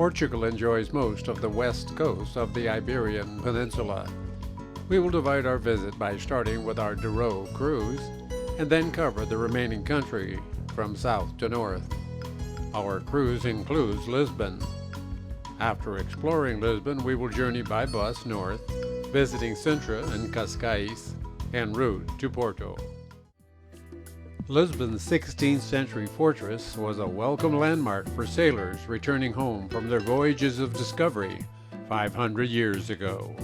Portugal enjoys most of the west coast of the Iberian Peninsula. We will divide our visit by starting with our Douro cruise and then cover the remaining country from south to north. Our cruise includes Lisbon. After exploring Lisbon, we will journey by bus north, visiting Sintra and Cascais, en route to Porto. Lisbon's 16th century fortress was a welcome landmark for sailors returning home from their voyages of discovery 500 years ago.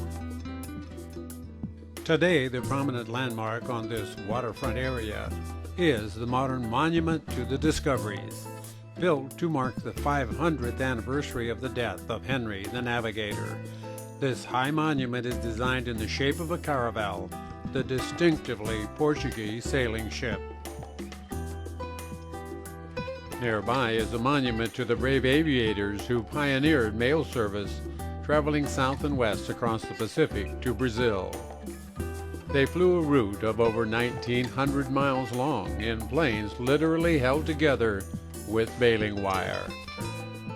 Today, the prominent landmark on this waterfront area is the modern Monument to the Discoveries, built to mark the 500th anniversary of the death of Henry the Navigator. This high monument is designed in the shape of a caravel, the distinctively Portuguese sailing ship. Nearby is a monument to the brave aviators who pioneered mail service, traveling south and west across the Pacific to Brazil. They flew a route of over 1,900 miles long in planes literally held together with baling wire.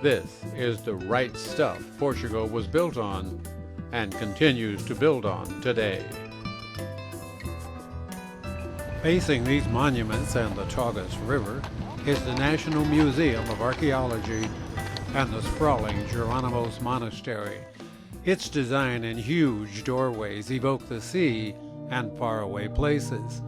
This is the right stuff Portugal was built on and continues to build on today. Facing these monuments and the Tagus River is the National Museum of Archaeology and the sprawling Jeronimos Monastery. Its design and huge doorways evoke the sea and faraway places.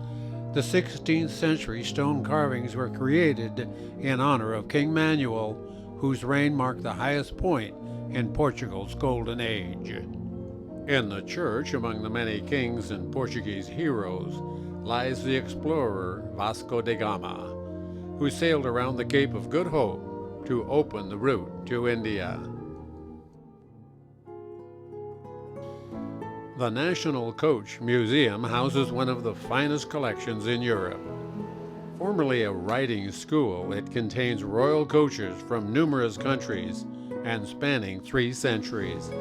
The 16th century stone carvings were created in honor of King Manuel, whose reign marked the highest point in Portugal's golden age. In the church, among the many kings and Portuguese heroes, lies the explorer Vasco da Gama, who sailed around the Cape of Good Hope to open the route to India. The National Coach Museum houses one of the finest collections in Europe. Formerly a riding school, it contains royal coaches from numerous countries and spanning 3 centuries.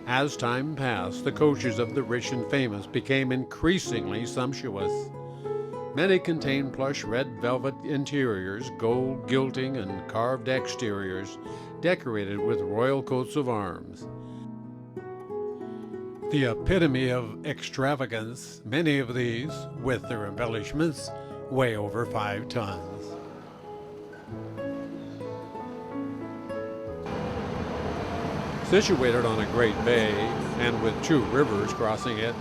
As time passed, the coaches of the rich and famous became increasingly sumptuous. Many contain plush red velvet interiors, gold gilding, and carved exteriors decorated with royal coats of arms. The epitome of extravagance, many of these, with their embellishments, weigh over 5 tons. Situated on a great bay, and with 2 rivers crossing it,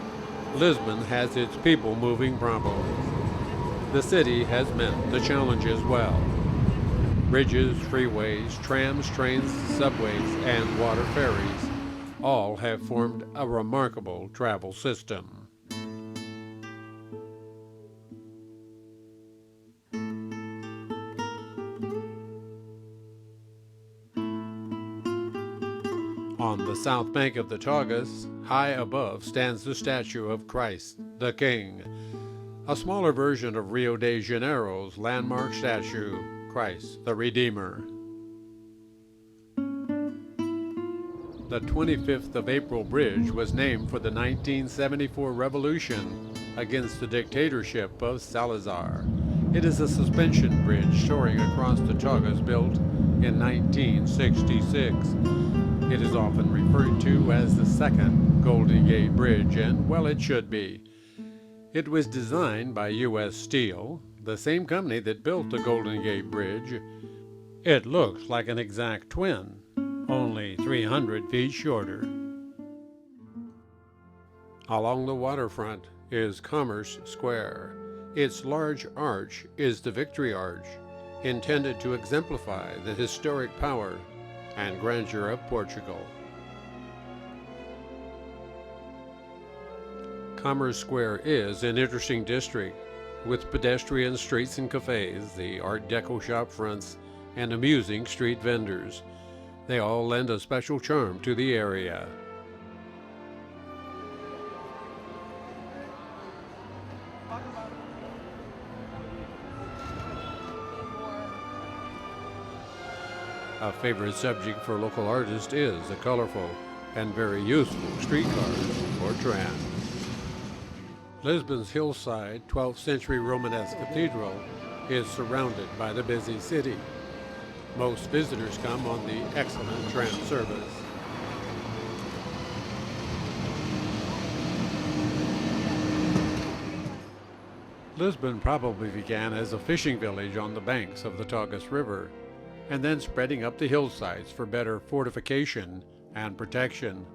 Lisbon has its people-moving problems. The city has met the challenge as well. Bridges, freeways, trams, trains, subways, and water ferries all have formed a remarkable travel system. On the south bank of the Tagus, high above, stands the statue of Christ the King, a smaller version of Rio de Janeiro's landmark statue, Christ the Redeemer. The 25th of April Bridge was named for the 1974 revolution against the dictatorship of Salazar. It is a suspension bridge soaring across the Tagus, built in 1966. It is often referred to as the second Golden Gate Bridge, and well, it should be. It was designed by U.S. Steel, the same company that built the Golden Gate Bridge. It looks like an exact twin, only 300 feet shorter. Along the waterfront is Commerce Square. Its large arch is the Victory Arch, intended to exemplify the historic power and grandeur of Portugal. Commerce Square is an interesting district, with pedestrian streets and cafes, the Art Deco shop fronts, and amusing street vendors. They all lend a special charm to the area. A favorite subject for local artists is the colorful and very useful streetcars or trams. Lisbon's hillside 12th century Romanesque cathedral is surrounded by the busy city. Most visitors come on the excellent tram service. Lisbon probably began as a fishing village on the banks of the Tagus River, and then spreading up the hillsides for better fortification and protection.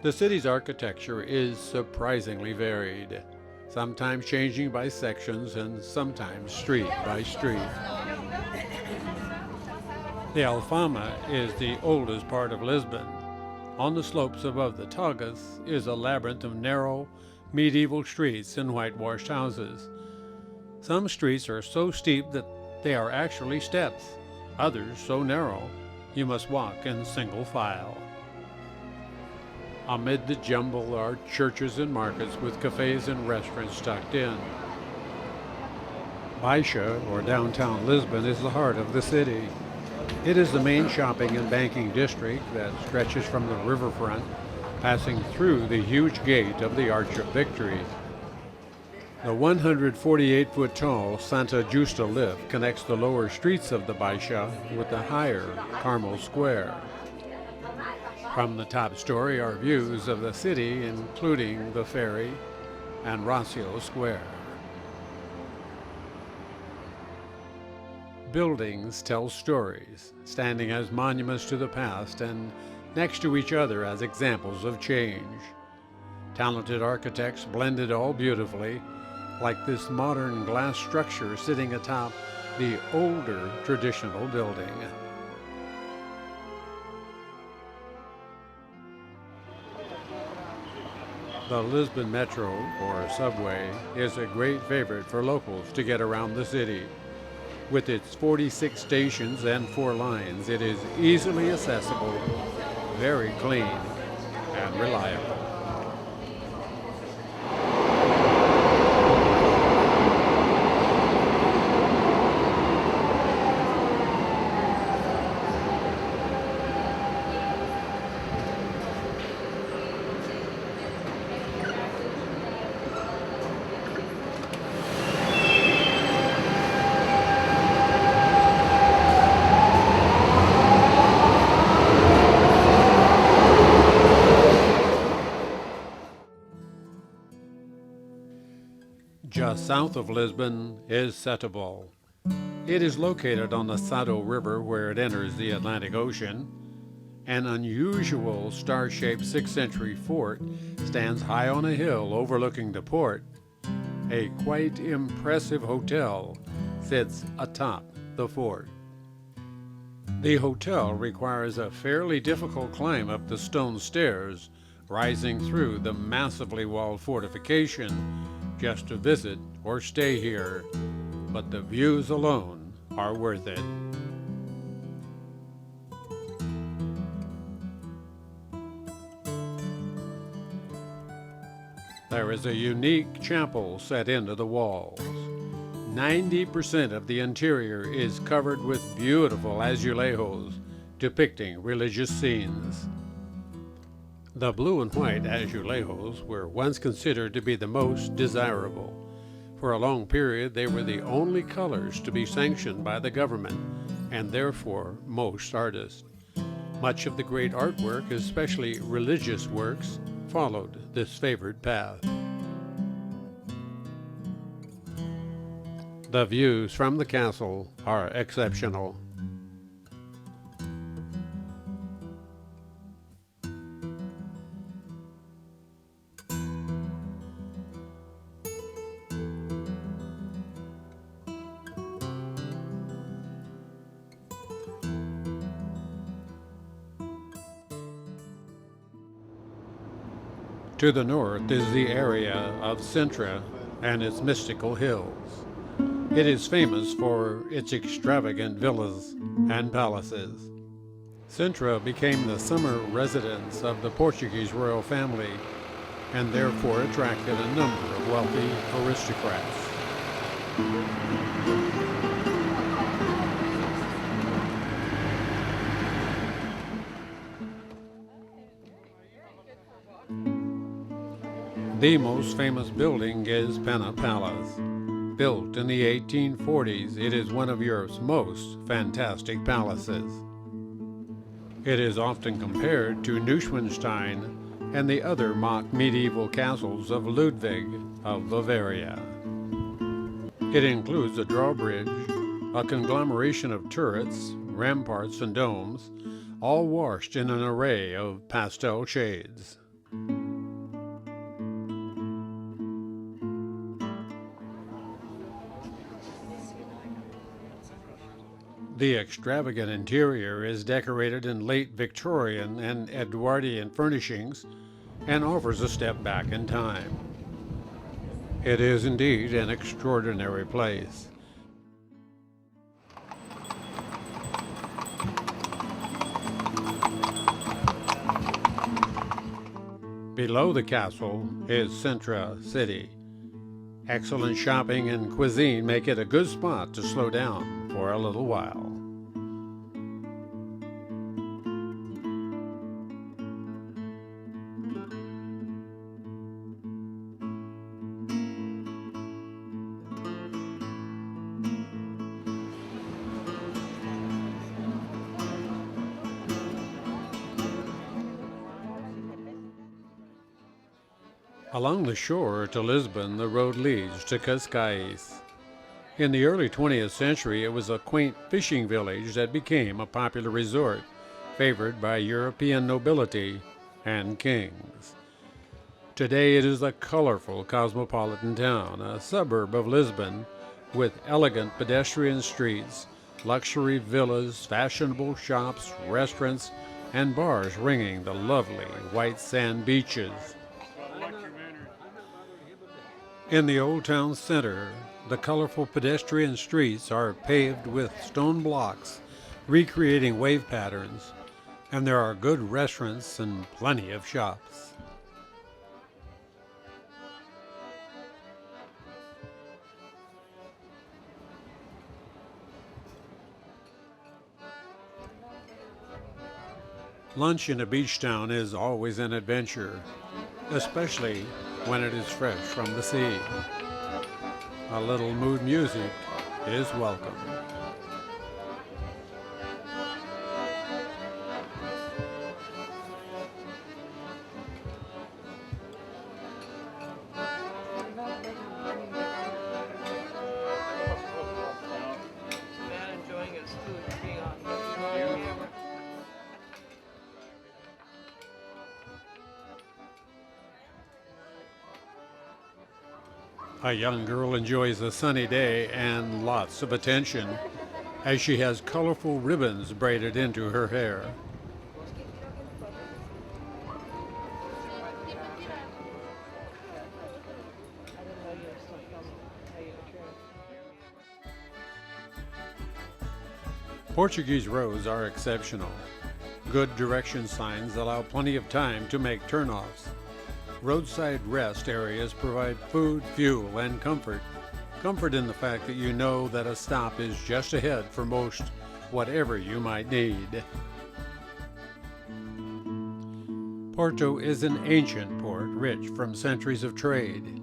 The city's architecture is surprisingly varied, sometimes changing by sections and sometimes street by street. The Alfama is the oldest part of Lisbon. On the slopes above the Tagus is a labyrinth of narrow, medieval streets and whitewashed houses. Some streets are so steep that they are actually steps, others so narrow you must walk in single file. Amid the jumble are churches and markets with cafes and restaurants tucked in. Baixa, or downtown Lisbon, is the heart of the city. It is the main shopping and banking district that stretches from the riverfront, passing through the huge gate of the Arch of Victory. The 148-foot-tall Santa Justa lift connects the lower streets of the Baixa with the higher Carmel Square. From the top story are views of the city, including the ferry and Rocio Square. Buildings tell stories, standing as monuments to the past and next to each other as examples of change. Talented architects blend it all beautifully, like this modern glass structure sitting atop the older traditional building. The Lisbon Metro, or subway, is a great favorite for locals to get around the city. With its 46 stations and 4 lines, it is easily accessible, very clean, and reliable. Just south of Lisbon is Setubal. It is located on the Sado River where it enters the Atlantic Ocean. An unusual star-shaped 6th century fort stands high on a hill overlooking the port. A quite impressive hotel sits atop the fort. The hotel requires a fairly difficult climb up the stone stairs, rising through the massively walled fortification just to visit or stay here, but the views alone are worth it. There is a unique chapel set into the walls. 90% of the interior is covered with beautiful azulejos depicting religious scenes. The blue and white azulejos were once considered to be the most desirable. For a long period, they were the only colors to be sanctioned by the government, and therefore most artists. Much of the great artwork, especially religious works, followed this favored path. The views from the castle are exceptional. To the north is the area of Sintra and its mystical hills. It is famous for its extravagant villas and palaces. Sintra became the summer residence of the Portuguese royal family and therefore attracted a number of wealthy aristocrats. The most famous building is Pena Palace. Built in the 1840s, it is one of Europe's most fantastic palaces. It is often compared to Neuschwanstein and the other mock medieval castles of Ludwig of Bavaria. It includes a drawbridge, a conglomeration of turrets, ramparts, and domes, all washed in an array of pastel shades. The extravagant interior is decorated in late Victorian and Edwardian furnishings and offers a step back in time. It is indeed an extraordinary place. Below the castle is Sintra City. Excellent shopping and cuisine make it a good spot to slow down for a little while. Along the shore to Lisbon, the road leads to Cascais. In the early 20th century, it was a quaint fishing village that became a popular resort, favored by European nobility and kings. Today, it is a colorful cosmopolitan town, a suburb of Lisbon, with elegant pedestrian streets, luxury villas, fashionable shops, restaurants, and bars ringing the lovely white sand beaches. In the old town center, the colorful pedestrian streets are paved with stone blocks, recreating wave patterns, and there are good restaurants and plenty of shops. Lunch in a beach town is always an adventure, especially when it is fresh from the sea. A little mood music is welcome. A young girl enjoys a sunny day and lots of attention as she has colorful ribbons braided into her hair. Portuguese roads are exceptional. Good direction signs allow plenty of time to make turnoffs. Roadside rest areas provide food, fuel, and comfort. Comfort in the fact that you know that a stop is just ahead for most whatever you might need. Porto is an ancient port rich from centuries of trade.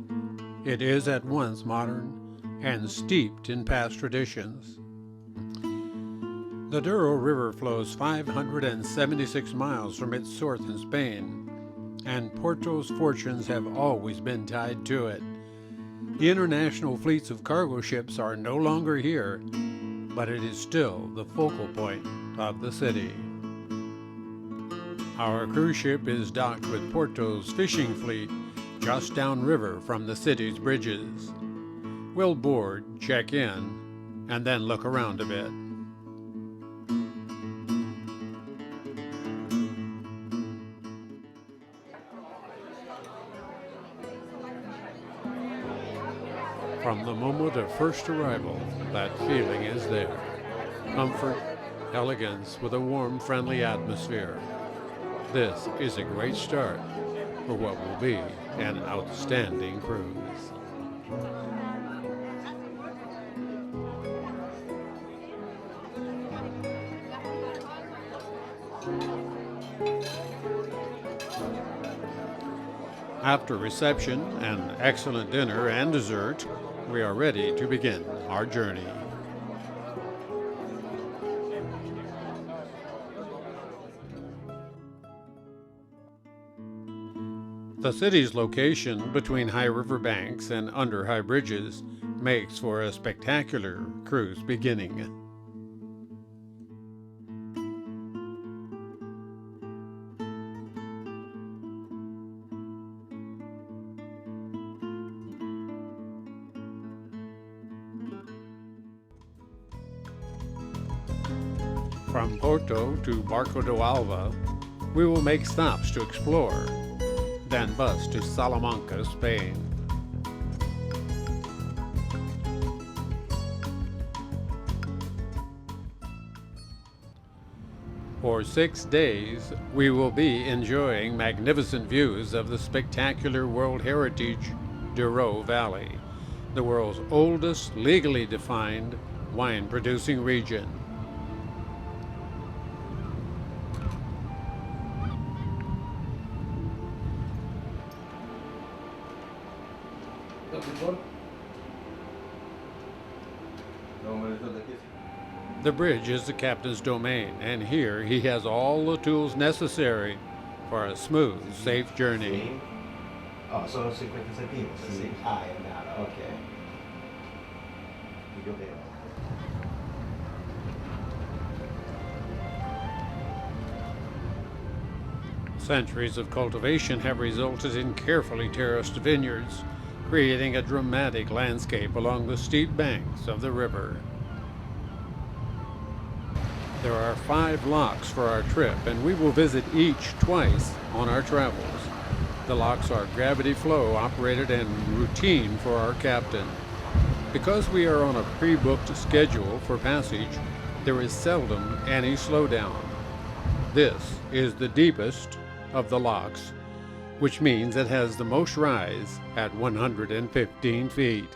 It is at once modern and steeped in past traditions. The Douro River flows 576 miles from its source in Spain, and Porto's fortunes have always been tied to it. The international fleets of cargo ships are no longer here, but it is still the focal point of the city. Our cruise ship is docked with Porto's fishing fleet just downriver from the city's bridges. We'll board, check in, and then look around a bit. From the moment of first arrival, that feeling is there. Comfort, elegance with a warm, friendly atmosphere. This is a great start for what will be an outstanding cruise. After reception, an excellent dinner and dessert, we are ready to begin our journey. The city's location between high river banks and under high bridges makes for a spectacular cruise beginning. From Porto to Barco do Alva, we will make stops to explore, then bus to Salamanca, Spain. For 6 days, we will be enjoying magnificent views of the spectacular World Heritage Douro Valley, the world's oldest legally defined wine-producing region. The bridge is the captain's domain, and here he has all the tools necessary for a smooth, safe journey. Oh, sono 50 centimetri? Sì. Ah, è andata, ok. Io vedo. Centuries of cultivation have resulted in carefully terraced vineyards, creating a dramatic landscape along the steep banks of the river. There are 5 locks for our trip, and we will visit each twice on our travels. The locks are gravity flow operated and routine for our captain. Because we are on a pre-booked schedule for passage, there is seldom any slowdown. This is the deepest of the locks, which means it has the most rise at 115 feet.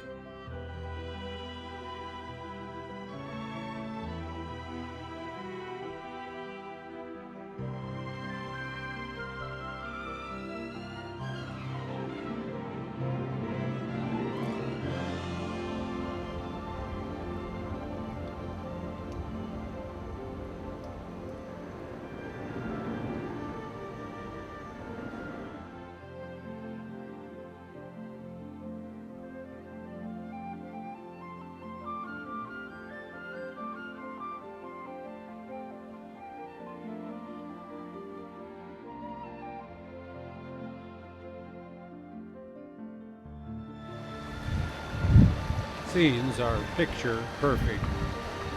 Scenes are picture perfect.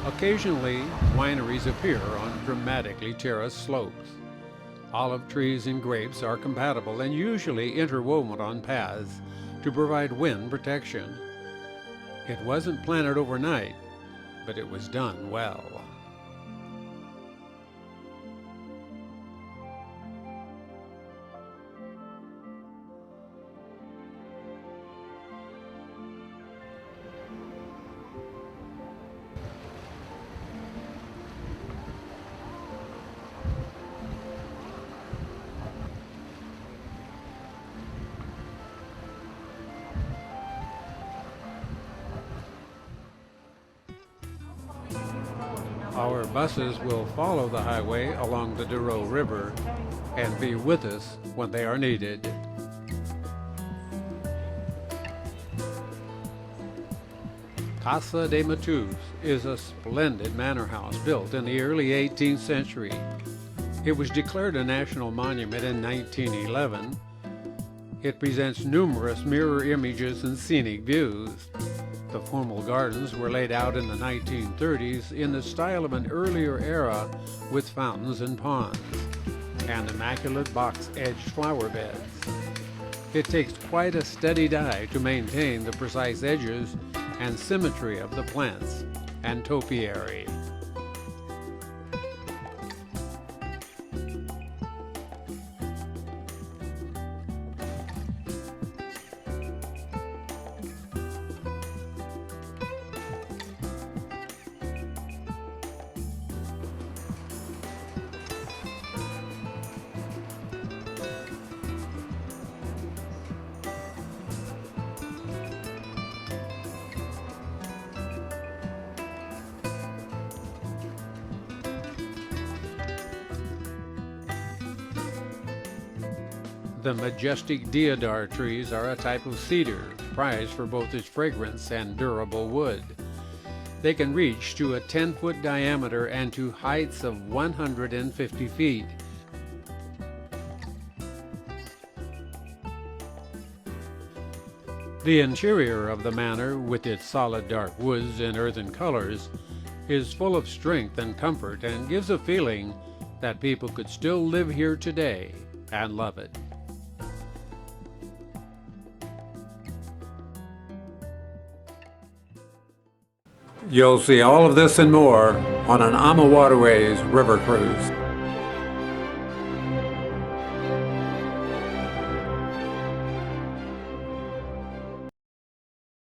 Occasionally, wineries appear on dramatically terraced slopes. Olive trees and grapes are compatible and usually interwoven on paths to provide wind protection. It wasn't planted overnight, but it was done well. Our buses will follow the highway along the Douro River and be with us when they are needed. Casa De Mateus is a splendid manor house built in the early 18th century. It was declared a national monument in 1911. It presents numerous mirror images and scenic views. The formal gardens were laid out in the 1930s in the style of an earlier era with fountains and ponds and immaculate box-edged flower beds. It takes quite a steady eye to maintain the precise edges and symmetry of the plants and topiary. The majestic deodar trees are a type of cedar, prized for both its fragrance and durable wood. They can reach to a 10-foot diameter and to heights of 150 feet. The interior of the manor, with its solid dark woods and earthen colors, is full of strength and comfort and gives a feeling that people could still live here today and love it. You'll see all of this and more on an AmaWaterways river cruise.